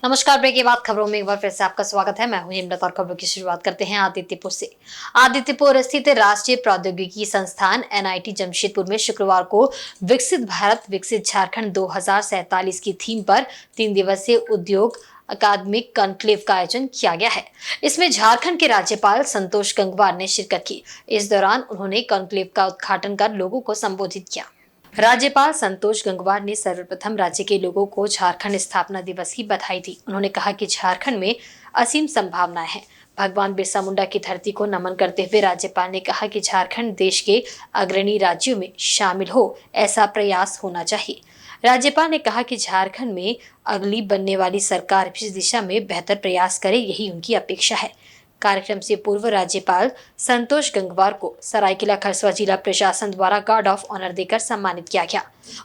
नमस्कार। ब्रेक के बाद खबरों में एक बार फिर से आपका स्वागत है। मैं हूं हिमरत और खबरों की शुरुआत करते हैं आदित्यपुर से। आदित्यपुर स्थित राष्ट्रीय प्रौद्योगिकी संस्थान एनआईटी जमशेदपुर में शुक्रवार को विकसित भारत विकसित झारखंड 2047 की थीम पर 3 दिवसीय उद्योग अकादमिक कॉन्क्लेव का आयोजन किया गया है। इसमें झारखंड के राज्यपाल संतोष गंगवार ने शिरकत की। इस दौरान उन्होंने कॉन्क्लेव का उद्घाटन कर लोगों को संबोधित किया। राज्यपाल संतोष गंगवार ने सर्वप्रथम राज्य के लोगों को झारखंड स्थापना दिवस की बधाई दी। उन्होंने कहा कि झारखंड में असीम संभावनाएं हैं। भगवान बिरसा मुंडा की धरती को नमन करते हुए राज्यपाल ने कहा कि झारखंड देश के अग्रणी राज्यों में शामिल हो, ऐसा प्रयास होना चाहिए। राज्यपाल ने कहा कि झारखंड में अगली बनने वाली सरकार भी इस दिशा में बेहतर प्रयास करे, यही उनकी अपेक्षा है। कार्यक्रम से पूर्व राज्यपाल संतोष गंगवार को सरायकेला खरसुआ जिला प्रशासन द्वारा गार्ड ऑफ ऑनर देकर सम्मानित किया गया।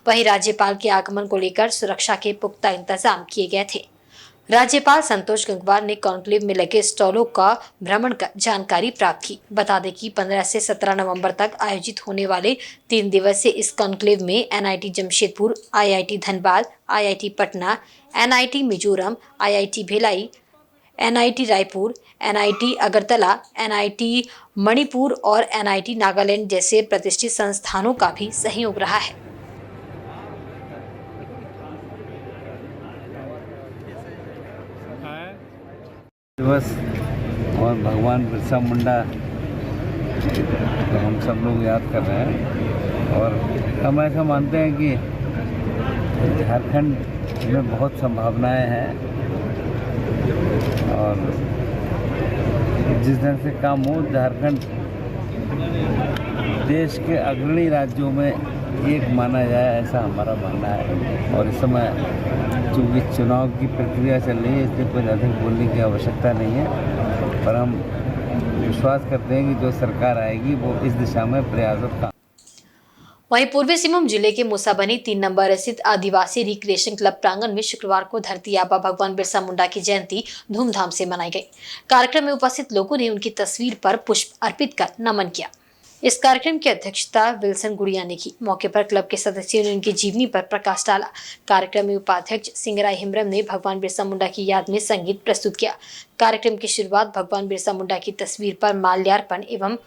वहीं राज्यपाल के आगमन को लेकर सुरक्षा के पुख्ता इंतजाम किए गए थे। राज्यपाल संतोष गंगवार ने कॉन्क्लेव में लगे स्टॉलों का भ्रमण कर जानकारी प्राप्त की। बता दें कि 15 से 17 नवंबर तक आयोजित होने वाले 3 दिवसीय इस कॉन्क्लेव में NIT Jamshedpur, IIT Dhanbad, IIT Patna, NIT Mizoram, IIT Bhilai, NIT Raipur, NIT Agartala, NIT Manipur और एनआईटी नागालैंड जैसे प्रतिष्ठित संस्थानों का भी सहयोग रहा है। दिवस और भगवान बिरसा मुंडा तो हम सब लोग याद कर रहे हैं और हम ऐसा मानते हैं कि झारखंड में बहुत संभावनाएं हैं और जिस ढंग से काम हो, झारखंड देश के अग्रणी राज्यों में एक माना जाए, ऐसा हमारा मानना है। और इस समय चूँकि चुनाव की प्रक्रिया चल रही है, इसलिए कोई अधिक बोलने की आवश्यकता नहीं है, पर हम विश्वास करते हैं कि जो सरकार आएगी वो इस दिशा में प्रयासरत काम। वहीं पूर्वी सिंहभूम जिले के मूसाबनी 3 नंबर स्थित आदिवासी रिक्रिएशन क्लब प्रांगण में शुक्रवार को धरती आबा भगवान बिरसा मुंडा की जयंती धूमधाम से मनाई गई। कार्यक्रम में उपस्थित लोगों ने उनकी तस्वीर पर पुष्प अर्पित कर नमन किया। इस कार्यक्रम की अध्यक्षता विल्सन गुड़िया ने की। मौके पर क्लब के सदस्यों ने उनकी जीवनी पर प्रकाश डाला। कार्यक्रम में उपाध्यक्ष सिंगराय हिमरम ने भगवान बिरसा मुंडा की याद में संगीत प्रस्तुत किया। कार्यक्रम की शुरुआत भगवान बिरसा मुंडा की तस्वीर पर माल्यार्पण एवं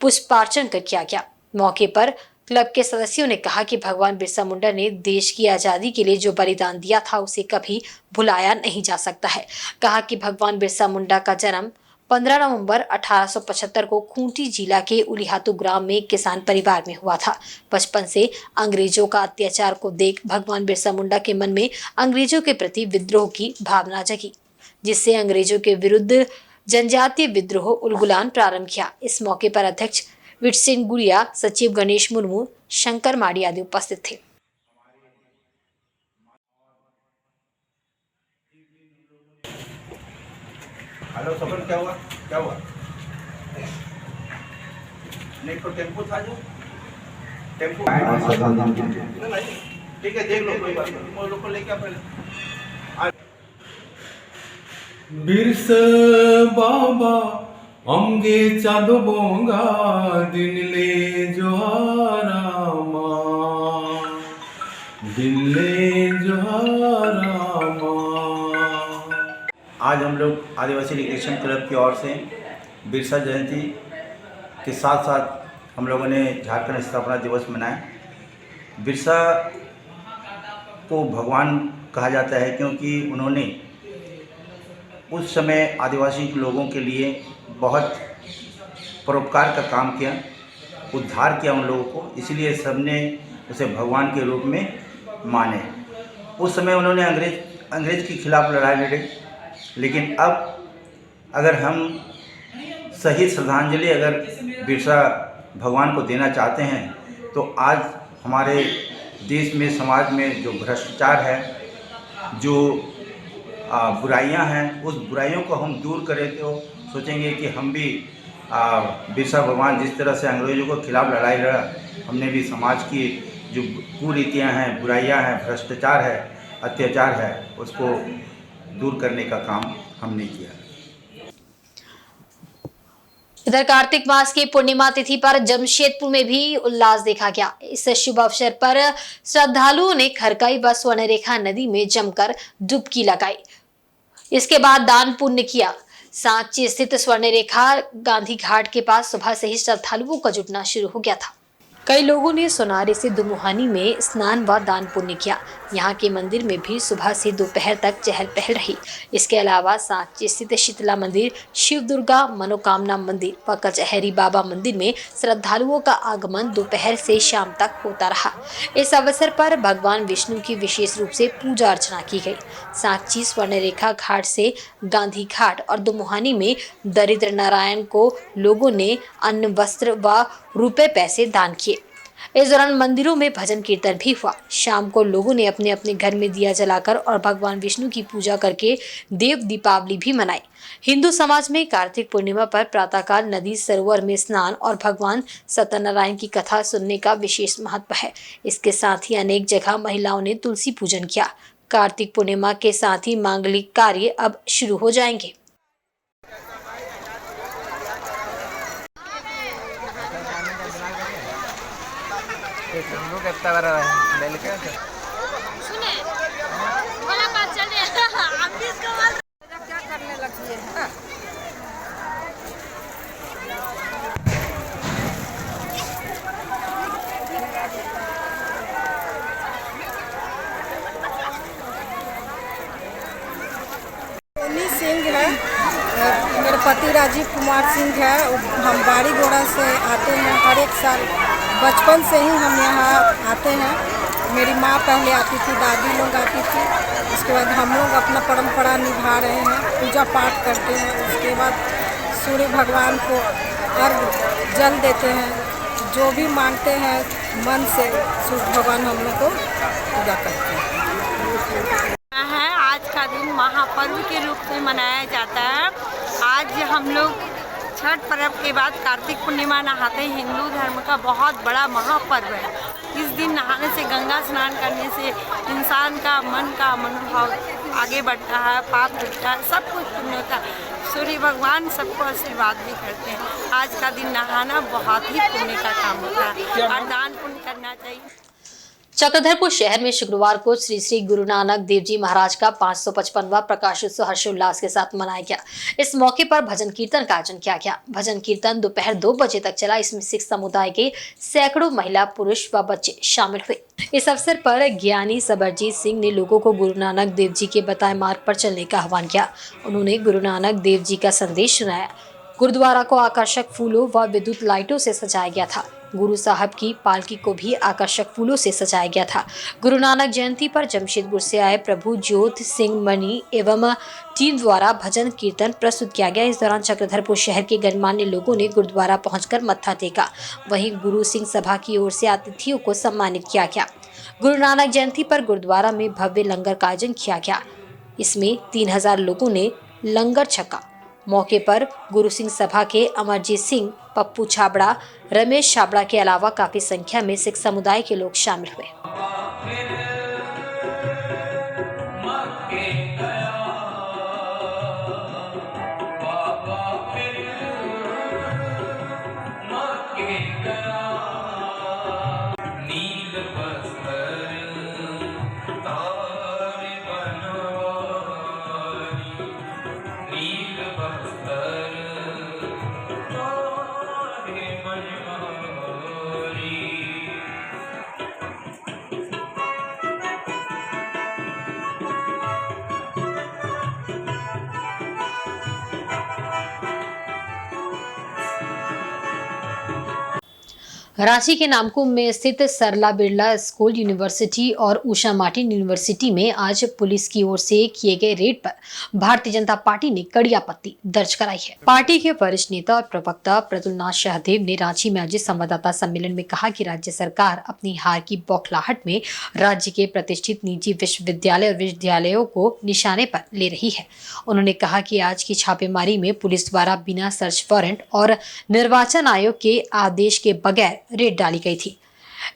पुष्पार्चन कर किया गया। मौके पर क्लब के सदस्यों ने कहा कि भगवान बिरसा मुंडा ने देश की आजादी के लिए जो बलिदान दिया था उसे कभी भुलाया नहीं जा सकता है। कहा कि भगवान बिरसा मुंडा का जन्म 15 नवंबर 1875 को खूंटी जिला के उलिहातू ग्राम में एक किसान परिवार में हुआ था। बचपन से अंग्रेजों का अत्याचार को देख भगवान बिरसा मुंडा के मन में अंग्रेजों के प्रति विद्रोह की भावना जगी, जिससे अंग्रेजों के विरुद्ध जनजातीय विद्रोह उलगुलान प्रारंभ किया। इस मौके पर अध्यक्ष विटसेन गुड़िया, सचिव गणेश मुर्मू, शंकर माड़ी आदि उपस्थित थे। हेलो सफर, क्या हुआ क्या हुआ? नहीं तो टेम्पो था जो टेम्पो ठीक है, देख लो, कोई बात नहीं, वो लोग को लेके पहले। बिरसा बाबा अमगे चाँद बोंगा दिन ले जोहारामा, दिन ले जोहारामा। आज हम लोग आदिवासी रिक्रिएशन क्लब की ओर से बिरसा जयंती के साथ साथ हम लोगों ने झारखंड स्थापना दिवस मनाया। बिरसा को भगवान कहा जाता है क्योंकि उन्होंने उस समय आदिवासी लोगों के लिए बहुत परोपकार का काम किया, उद्धार किया उन लोगों को, इसलिए सबने उसे भगवान के रूप में माने। उस समय उन्होंने अंग्रेज के खिलाफ लड़ाई लड़ी, लेकिन अब अगर हम सही श्रद्धांजलि अगर बिरसा भगवान को देना चाहते हैं तो आज हमारे देश में, समाज में जो भ्रष्टाचार है, जो बुराइयां हैं, उस बुराइयों को हम दूर करें तो सोचेंगे कि हम भी बिरसा भगवान जिस तरह से अंग्रेजों के खिलाफ लड़ाई लड़ा, हमने भी समाज की जो कुरीतियाँ हैं, बुराइयां हैं, भ्रष्टाचार है, अत्याचार है, उसको दूर करने का काम हमने किया। इधर कार्तिक मास की पूर्णिमा तिथि पर जमशेदपुर में भी उल्लास देखा गया। इस शुभ अवसर पर श्रद्धालुओं ने खरकाई व स्वर्णरेखा नदी में जमकर डुबकी लगाई। इसके बाद दान पुण्य किया। सांची स्थित स्वर्ण रेखा गांधी घाट के पास सुबह से ही श्रद्धालुओं का जुटना शुरू हो गया था। कई लोगों ने सोनारे से दुमुहानी में स्नान व दान पुण्य किया। यहाँ के मंदिर में भी सुबह से दोपहर तक चहल पहल रही। इसके अलावा सांची स्थित शीतला मंदिर, शिव दुर्गा मनोकामना मंदिर व कचहरी बाबा मंदिर में श्रद्धालुओं का आगमन दोपहर से शाम तक होता रहा। इस अवसर पर भगवान विष्णु की विशेष रूप से पूजा अर्चना की गई। सांची स्वर्ण रेखा घाट से गांधी घाट और दुमुहानी में दरिद्र नारायण को लोगों ने अन्न, वस्त्र व रुपए पैसे दान किए। इस दौरान मंदिरों में भजन कीर्तन भी हुआ। शाम को लोगों ने अपने अपने घर में दिया जलाकर और भगवान विष्णु की पूजा करके देव दीपावली भी मनाई। हिंदू समाज में कार्तिक पूर्णिमा पर प्रातःकाल नदी सरोवर में स्नान और भगवान सत्यनारायण की कथा सुनने का विशेष महत्व है। इसके साथ ही अनेक जगह महिलाओं ने तुलसी पूजन किया। कार्तिक पूर्णिमा के साथ ही मांगलिक कार्य अब शुरू हो जाएंगे। सुने बोला बात चल रही है हम भी इसको क्या करने लगी है। सोनी सिंह है, मेरे पति राजीव कुमार सिंह है। हम बाड़ी घोड़ा से आते हैं हर एक साल। बचपन से ही हम यहाँ आते हैं। मेरी माँ पहले आती थी, दादी लोग आती थी। उसके बाद हम लोग अपना परंपरा निभा रहे हैं, पूजा पाठ करते हैं। उसके बाद सूर्य भगवान को अर्घ जल देते हैं। जो भी मांगते हैं मन से सूर्य भगवान हम लोग को पूजा करते हैं। आज का दिन महापर्व के रूप में मनाया जाता है। आज हम लोग छठ पर्व के बाद कार्तिक पूर्णिमा नहाते हैं। हिंदू धर्म का बहुत बड़ा महापर्व है। इस दिन नहाने से, गंगा स्नान करने से इंसान का मन का मनोभाव आगे बढ़ता है, पाप मिटता है, सब कुछ पुण्य होता है। सूर्य भगवान सबको आशीर्वाद भी करते हैं। आज का दिन नहाना बहुत ही पुण्य का काम होता है और दान पुण्य करना चाहिए। चक्रधरपुर शहर में शुक्रवार को श्री श्री गुरु नानक देव जी महाराज का 555वां प्रकाशोत्सव हर्षोल्लास के साथ मनाया गया। इस मौके पर भजन कीर्तन का आयोजन किया गया। भजन कीर्तन दोपहर 2 बजे तक चला। इसमें सिख समुदाय के सैकड़ों महिला, पुरुष व बच्चे शामिल हुए। इस अवसर पर ज्ञानी सबरजीत सिंह ने लोगों को गुरु नानक देव जी के बताए मार्ग पर चलने का आह्वान किया। उन्होंने गुरु नानक देव जी का संदेश सुनाया। गुरुद्वारा को आकर्षक फूलों व विद्युत लाइटों से सजाया गया था। गुरु साहब की पालकी को भी आकर्षक फूलों से सजाया गया था। गुरु नानक जयंती पर जमशेदपुर से आए प्रभु ज्योत सिंह मणि एवं टीम द्वारा भजन कीर्तन प्रस्तुत किया गया। इस दौरान चक्रधरपुर शहर के गणमान्य लोगों ने गुरुद्वारा पहुंचकर मत्था टेका। वहीं गुरु सिंह सभा की ओर से अतिथियों को सम्मानित किया गया। गुरु नानक जयंती पर गुरुद्वारा में भव्य लंगर का आयोजन किया गया। इसमें 3000 लोगों ने लंगर छका। मौके पर गुरु सिंह सभा के अमरजीत सिंह, पप्पू छाबड़ा, रमेश छाबड़ा के अलावा काफी संख्या में सिख समुदाय के लोग शामिल हुए। रांची के नामकुम में स्थित सरला बिरला स्कूल यूनिवर्सिटी और उषा मार्टिन यूनिवर्सिटी में आज पुलिस की ओर से किए गए रेड पर भारतीय जनता पार्टी ने कड़ी आपत्ति दर्ज कराई है। पार्टी के वरिष्ठ नेता और प्रवक्ता प्रतुलनाथ शाहदेव ने रांची में आयोजित संवाददाता सम्मेलन में कहा कि राज्य सरकार अपनी हार की बौखलाहट में राज्य के प्रतिष्ठित निजी विश्वविद्यालय और विश्वविद्यालयों को निशाने पर ले रही है। उन्होंने कहा कि आज की छापेमारी में पुलिस द्वारा बिना सर्च वारंट और निर्वाचन आयोग के आदेश के बगैर रेड डाली गई थी।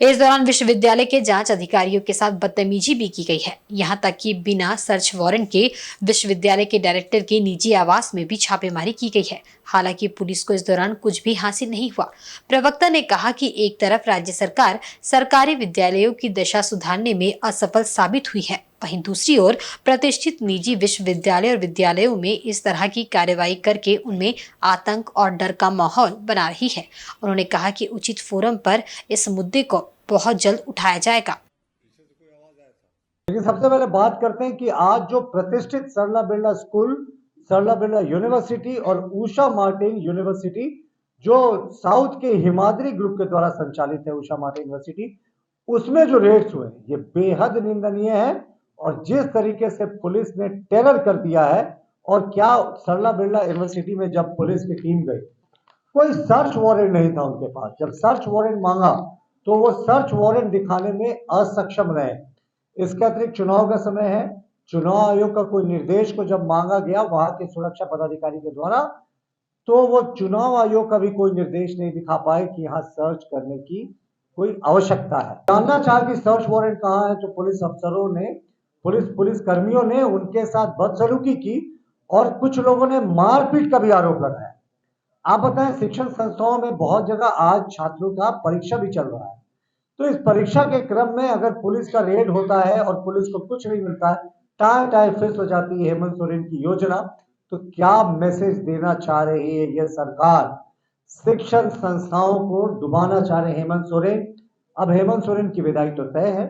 इस दौरान विश्वविद्यालय के जांच अधिकारियों के साथ बदतमीजी भी की गई है। यहां तक कि बिना सर्च वारंट के विश्वविद्यालय के डायरेक्टर के निजी आवास में भी छापेमारी की गई है। हालांकि पुलिस को इस दौरान कुछ भी हासिल नहीं हुआ। प्रवक्ता ने कहा कि एक तरफ राज्य सरकार सरकारी विद्यालयों की दशा सुधारने में असफल साबित हुई है, वहीं दूसरी ओर प्रतिष्ठित निजी विश्वविद्यालय और विद्यालयों में इस तरह की कार्रवाई करके उनमें आतंक और डर का माहौल बना रही है। उन्होंने कहा कि उचित फोरम पर इस मुद्दे को बहुत जल्द उठाया जाएगा। लेकिन सबसे पहले बात करते हैं कि आज जो प्रतिष्ठित सरला बिरला स्कूल, सरला बिरला यूनिवर्सिटी और उषा मार्टिन यूनिवर्सिटी जो साउथ के हिमाद्री ग्रुप के द्वारा संचालित है, उषा मार्टिन यूनिवर्सिटी, उसमें जो रेड्स हुए ये बेहद निंदनीय है। और जिस तरीके से पुलिस ने टेरर कर दिया है, और क्या सरला बिरला यूनिवर्सिटी में जब पुलिस की टीम गई, कोई सर्च वारंट नहीं था उनके पास। जब सर्च वारंट मांगा तो वो सर्च वारंट दिखाने में असक्षम रहे। इसके अतिरिक्त चुनाव का समय है, चुनाव आयोग का कोई निर्देश को जब मांगा गया वहां के सुरक्षा पदाधिकारी के द्वारा, तो वो चुनाव आयोग का भी कोई निर्देश नहीं दिखा पाए कि यहाँ सर्च करने की कोई आवश्यकता है। जानना चाहा कि सर्च वारंट कहाँ है, तो पुलिस अफसरों ने, पुलिस कर्मियों ने उनके साथ बदसलूकी की और कुछ लोगों ने मारपीट का भी आरोप लगाया। आप बताएं, शिक्षण संस्थाओं में बहुत जगह आज छात्रों का परीक्षा भी चल रहा है, तो इस परीक्षा के क्रम में अगर पुलिस का रेड होता है और पुलिस को कुछ नहीं मिलता है, टाइम फिक्स हो जाती है हेमंत सोरेन की योजना, तो क्या मैसेज देना चाह रही है यह सरकार? शिक्षण संस्थाओं को डुबाना चाह रहे हेमंत सोरेन। अब हेमंत सोरेन की विदाई तो तय है।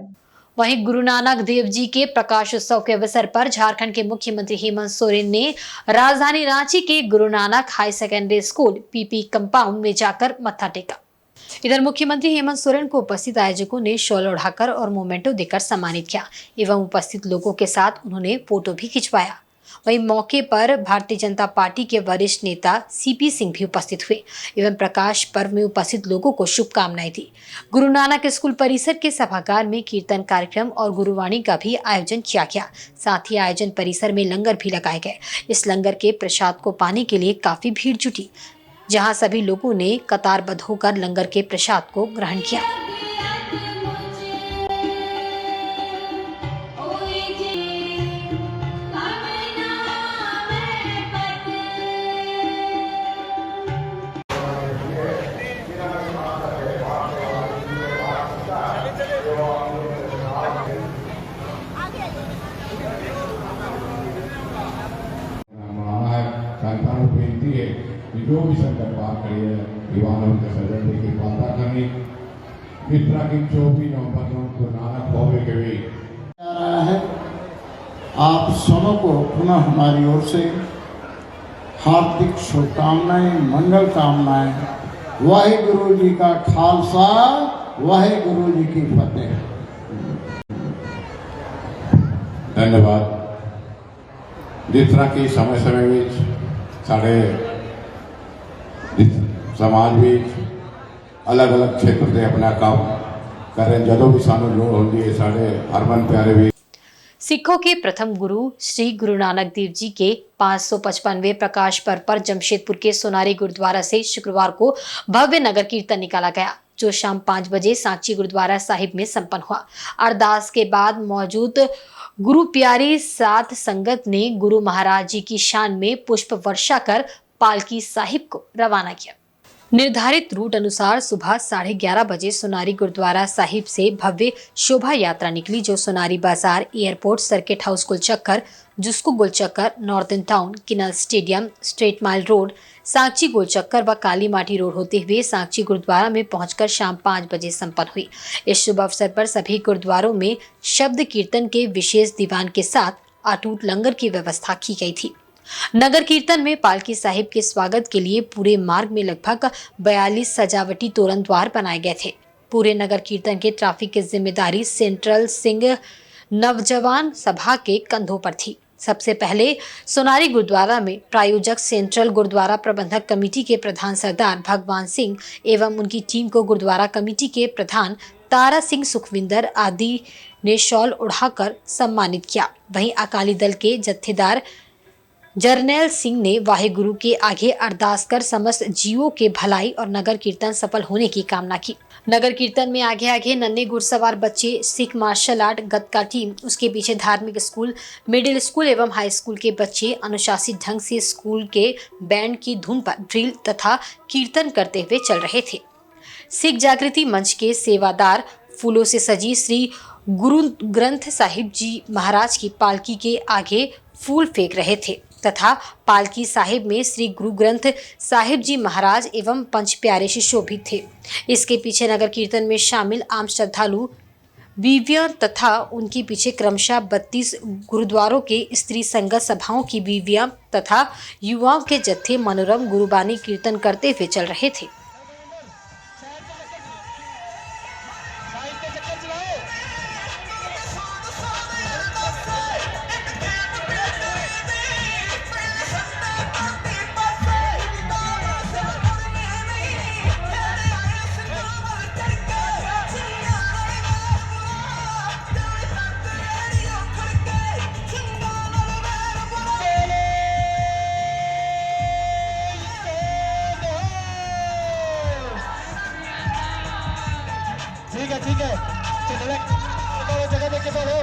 वहीं गुरु नानक देव जी के प्रकाश उत्सव के अवसर पर झारखंड के मुख्यमंत्री हेमंत सोरेन ने राजधानी रांची के Guru Nanak high secondary school PP compound में जाकर मत्था टेका। इधर मुख्यमंत्री हेमंत सोरेन को उपस्थित आयोजकों ने शॉल ओढ़ाकर और मोमेंटो देकर सम्मानित किया एवं उपस्थित लोगों के साथ उन्होंने फोटो भी खिंचवाया। वहीं मौके पर भारतीय जनता पार्टी के वरिष्ठ नेता सीपी सिंह भी उपस्थित हुए एवं प्रकाश पर्व में उपस्थित लोगों को शुभकामनाएं दी। गुरु नानक स्कूल परिसर के सभागार में कीर्तन कार्यक्रम और गुरुवाणी का भी आयोजन किया गया। साथ ही आयोजन परिसर में लंगर भी लगाए गए। इस लंगर के प्रसाद को पाने के लिए काफी भीड़ जुटी, जहां सभी लोगों ने कतारबद्ध होकर लंगर के प्रसाद को ग्रहण किया। बेनती है कि जो भी संकट पार करिए दीवानों के सजन की कृपा करनी मित्रा की 24 नवंबर गुरु नानक भव्य के भी आ रहा है। आप सबों को पुनः हमारी ओर से हार्दिक शुभकामनाएं, मंगल कामनाएं। वाहिगुरु जी का खालसा, वाहिगुरु जी की फतेह। धन्यवाद। जिस तरह की समय समय में साढ़े समाज में अलग अलग क्षेत्र से अपना काम करें, जो भी सानू लोड़ होती है साढ़े हरमन प्यारे भी। सिखों के प्रथम गुरु श्री गुरु नानक देव जी के 555वें प्रकाश पर्व पर जमशेदपुर के सोनारी गुरुद्वारा से शुक्रवार को भव्य नगर कीर्तन निकाला गया, जो शाम 5 बजे सांची गुरुद्वारा साहिब में संपन्न हुआ। अरदास के बाद मौजूद गुरु प्यारी साध संगत ने गुरु महाराज जी की शान में पुष्प वर्षा कर पालकी साहिब को रवाना किया। निर्धारित रूट अनुसार सुबह 11:30 बजे सोनारी गुरुद्वारा साहिब से भव्य शोभा यात्रा निकली, जो सोनारी बाजार, एयरपोर्ट, सर्किट हाउस गुलचक्कर, जुस्कू गुलचक्कर, northern town, Keenan stadium, straight mile road, Sanchi गोलचक्कर व काली माटी रोड होते हुए सांची गुरुद्वारा में पहुंचकर शाम 5 बजे संपन्न हुई। इस शुभ अवसर पर सभी गुरुद्वारों में शब्द कीर्तन के विशेष दीवान के साथ अटूट लंगर की व्यवस्था की गई थी। नगर कीर्तन में पालकी साहिब के स्वागत के लिए पूरे मार्ग में लगभग 42 सजावटी तोरण द्वार बनाए गए थे। पूरे नगर कीर्तन के ट्रैफिक की जिम्मेदारी सेंट्रल सिंह नवजवान सभा के कंधों पर थी। सबसे पहले सोनारी गुरुद्वारा में प्रायोजक सेंट्रल गुरुद्वारा प्रबंधक कमेटी के प्रधान सरदार भगवान सिंह एवं उनकी टीम को गुरुद्वारा कमेटी के प्रधान तारा सिंह सुखविंदर आदि ने शॉल उड़ाकर सम्मानित किया। वहीं अकाली दल के जत्थेदार जरनैल सिंह ने वाहिगुरु के आगे अरदास कर समस्त जीवों के भलाई और नगर कीर्तन सफल होने की कामना की। नगर कीर्तन में आगे आगे नन्हे घुड़सवार बच्चे, सिख मार्शल आर्ट गतका टीम, उसके पीछे धार्मिक स्कूल, मिडिल स्कूल एवं हाई स्कूल के बच्चे अनुशासित ढंग से स्कूल के बैंड की धुन पर ड्रिल तथा कीर्तन करते हुए चल रहे थे। सिख जागृति मंच के सेवादार फूलों से सजी श्री गुरु ग्रंथ साहिब जी महाराज की पालकी के आगे फूल फेंक रहे थे तथा पालकी साहिब में श्री गुरु ग्रंथ साहिब जी महाराज एवं पंच प्यारे सुशोभित थे। इसके पीछे नगर कीर्तन में शामिल आम श्रद्धालु बीवियां तथा उनके पीछे क्रमशः 32 गुरुद्वारों के स्त्री संगत सभाओं की बीवियां तथा युवाओं के जत्थे मनोरम गुरुबानी कीर्तन करते हुए चल रहे थे। ठीक है जगह देख के बोलो।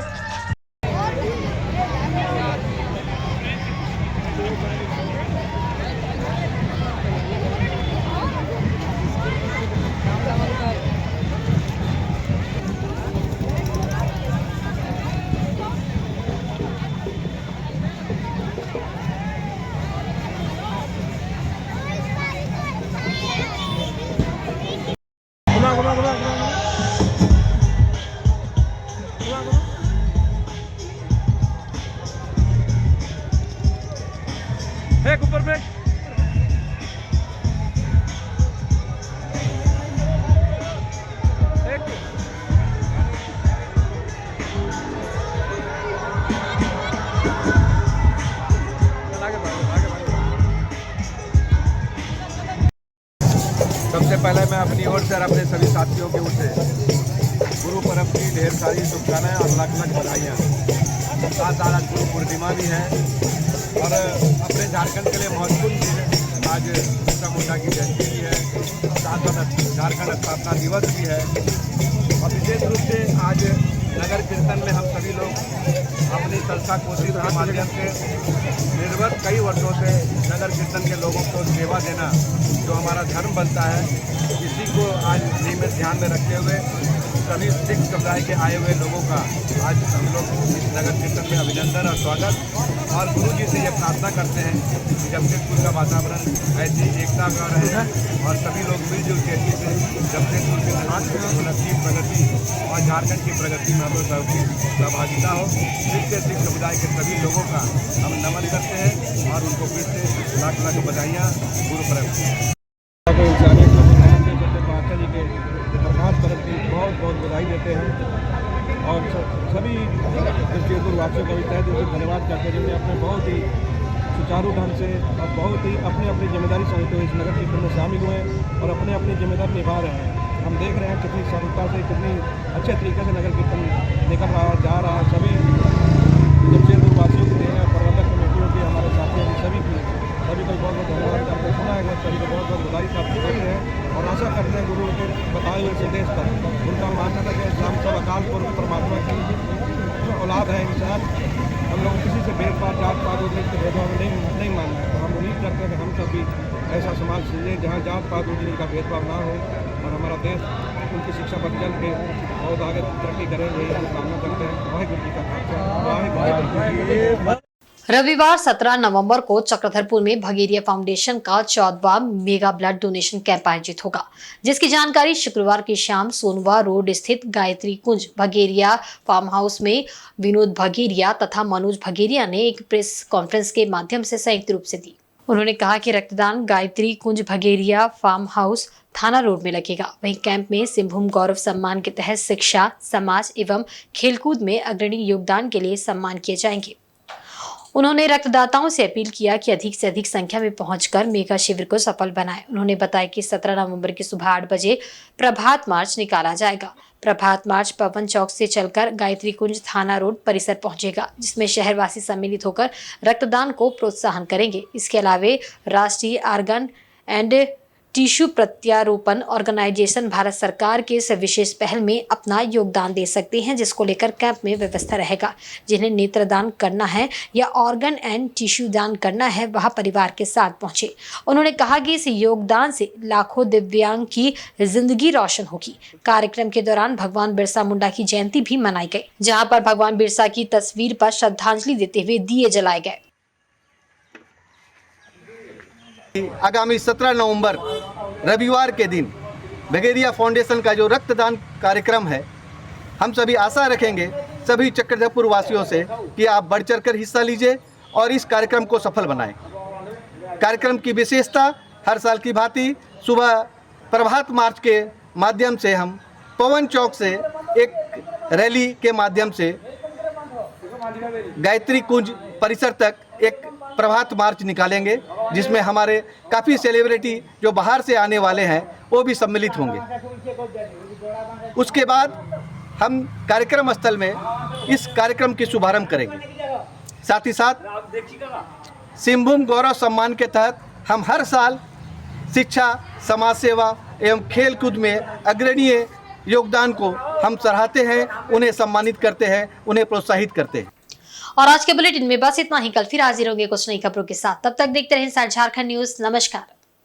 ऊपर पे सबसे पहले मैं अपनी ओर से और अपने सभी साथियों की ओर से गुरु पर्व की ढेर सारी शुभकामनाएं और लाख लाख बधाइयाँ। साथ आज गुरु पूर्णिमा भी है और अपने झारखंड के लिए महत्वपूर्ण दिन है। आज बिरसा मुंडा की जयंती भी है, साथ साथ झारखंड स्थापना दिवस भी है और विशेष रूप से आज नगर कीर्तन में हम सभी लोग अपनी संस्था कोशिश के माध्यम से निर्भर कई वर्षों से नगर कीर्तन के लोगों को सेवा देना जो हमारा धर्म बनता है, इसी को आज नियमित ध्यान में रखते हुए सभी सिख समुदाय के आए हुए लोगों का आज हम लोग इस नगर कीर्तन में अभिनंदन और स्वागत और गुरु जी से ये प्रार्थना करते हैं कि जमशेदपुर का वातावरण ऐसी एकता का रहे और सभी लोग मिलजुल के अच्छी से जमशेदपुर के उन्नति प्रगति और झारखंड की प्रगति में हम लोग की सहभागिता हो। सिख समुदाय के सभी लोगों का हम नमन करते हैं और उनको फिर से लाख लाख बधाइयाँ गुरु पर्व प्रभात पर्व की बहुत बहुत बधाई देते हैं और सभी जमशेदपुर वासियों का भी तहे दिल से धन्यवाद करते हैं जिन्हें अपने बहुत ही सुचारू ढंग से और बहुत ही अपनी अपनी जिम्मेदारी समझते हुए इस नगर कीर्तन में शामिल हुए और अपने अपनी जिम्मेदारी निभा रहे हैं। हम देख रहे हैं कितनी सरलता से कितनी अच्छे तरीके से नगर कीर्तन निकल रहा है जा रहा है। सभी जमशेदपुर वासियों की देना प्रबंधक कमेटियों की हमारे साथियों की सभी को बहुत बहुत धन्यवाद करते सुना है सभी को बहुत बहुत बधाई प्राप्त कर रहे हैं और आशा करते हैं गुरु के बताए हुए संदेश पर उनका मानना था कि हम सब अकाल पुरुष परमात्मा की औलाद है इंसान, हम लोग किसी से भेदभाव जात पात उद्देश्य के भेदभाव नहीं मानना है। तो हम उम्मीद करते हैं कि हम सब भी ऐसा समाज चाहिए जहाँ जात पात उद्देश्य का भेदभाव ना हो और हमारा देश उनकी शिक्षा पर चल के बहुत आगे तरक्की करें, यही हम कामना करते हैं। वाहिगुरु जी का खालसा। रविवार 17 नवंबर को चक्रधरपुर में भगेरिया फाउंडेशन का 14वां मेगा ब्लड डोनेशन कैंप आयोजित होगा, जिसकी जानकारी शुक्रवार की शाम सोनवा रोड स्थित गायत्री कुंज भगेरिया फार्म हाउस में विनोद भगेरिया तथा मनोज भगेरिया ने एक प्रेस कॉन्फ्रेंस के माध्यम से संयुक्त रूप से दी। उन्होंने कहा कि रक्तदान गायत्री कुंज भगेरिया फार्म हाउस थाना रोड में लगेगा। वहीं कैंप में सिंहभूम गौरव सम्मान के तहत शिक्षा, समाज एवं खेलकूद में अग्रणी योगदान के लिए सम्मान किए जाएंगे। उन्होंने रक्तदाताओं से अपील किया कि अधिक से अधिक संख्या में पहुंचकर मेगा शिविर को सफल बनाएं। उन्होंने बताया कि 17 नवंबर की सुबह 8 बजे प्रभात मार्च निकाला जाएगा। प्रभात मार्च पवन चौक से चलकर गायत्री कुंज थाना रोड परिसर पहुंचेगा, जिसमें शहरवासी सम्मिलित होकर रक्तदान को प्रोत्साहन करेंगे। इसके अलावा राष्ट्रीय आर्गन एंड टिश्यू प्रत्यारोपण ऑर्गेनाइजेशन भारत सरकार के इस विशेष पहल में अपना योगदान दे सकते हैं, जिसको लेकर कैंप में व्यवस्था रहेगा। जिन्हें नेत्रदान करना है या ऑर्गन एंड टिश्यू दान करना है, वह परिवार के साथ पहुंचे। उन्होंने कहा कि इस योगदान से लाखों दिव्यांग की जिंदगी रोशन होगी। कार्यक्रम के दौरान भगवान बिरसा मुंडा की जयंती भी मनाई गई, जहाँ पर भगवान बिरसा की तस्वीर पर श्रद्धांजलि देते हुए दिए जलाए गए। आगामी 17 नवंबर रविवार के दिन बगेरिया फाउंडेशन का जो रक्तदान कार्यक्रम है, हम सभी आशा रखेंगे सभी चक्रधरपुर वासियों से कि आप बढ़ चढ़कर हिस्सा लीजिए और इस कार्यक्रम को सफल बनाएं। कार्यक्रम की विशेषता हर साल की भांति सुबह प्रभात मार्च के माध्यम से हम पवन चौक से एक रैली के माध्यम से गायत्री कुंज परिसर तक एक प्रभात मार्च निकालेंगे, जिसमें हमारे काफ़ी सेलिब्रिटी जो बाहर से आने वाले हैं वो भी सम्मिलित होंगे। उसके बाद हम कार्यक्रम स्थल में इस कार्यक्रम की शुभारंभ करेंगे। साथ ही साथ सिंहभूम गौरव सम्मान के तहत हम हर साल शिक्षा, समाज सेवा एवं खेल कूद में अग्रणीय योगदान को हम सराहते हैं, उन्हें सम्मानित करते हैं, उन्हें प्रोत्साहित करते हैं। और आज के बुलेटिन में बस इतना ही। कल फिर हाजिर होंगे कुछ नई खबरों के साथ। तब तक देखते रहें इंसाइड झारखंड न्यूज। नमस्कार।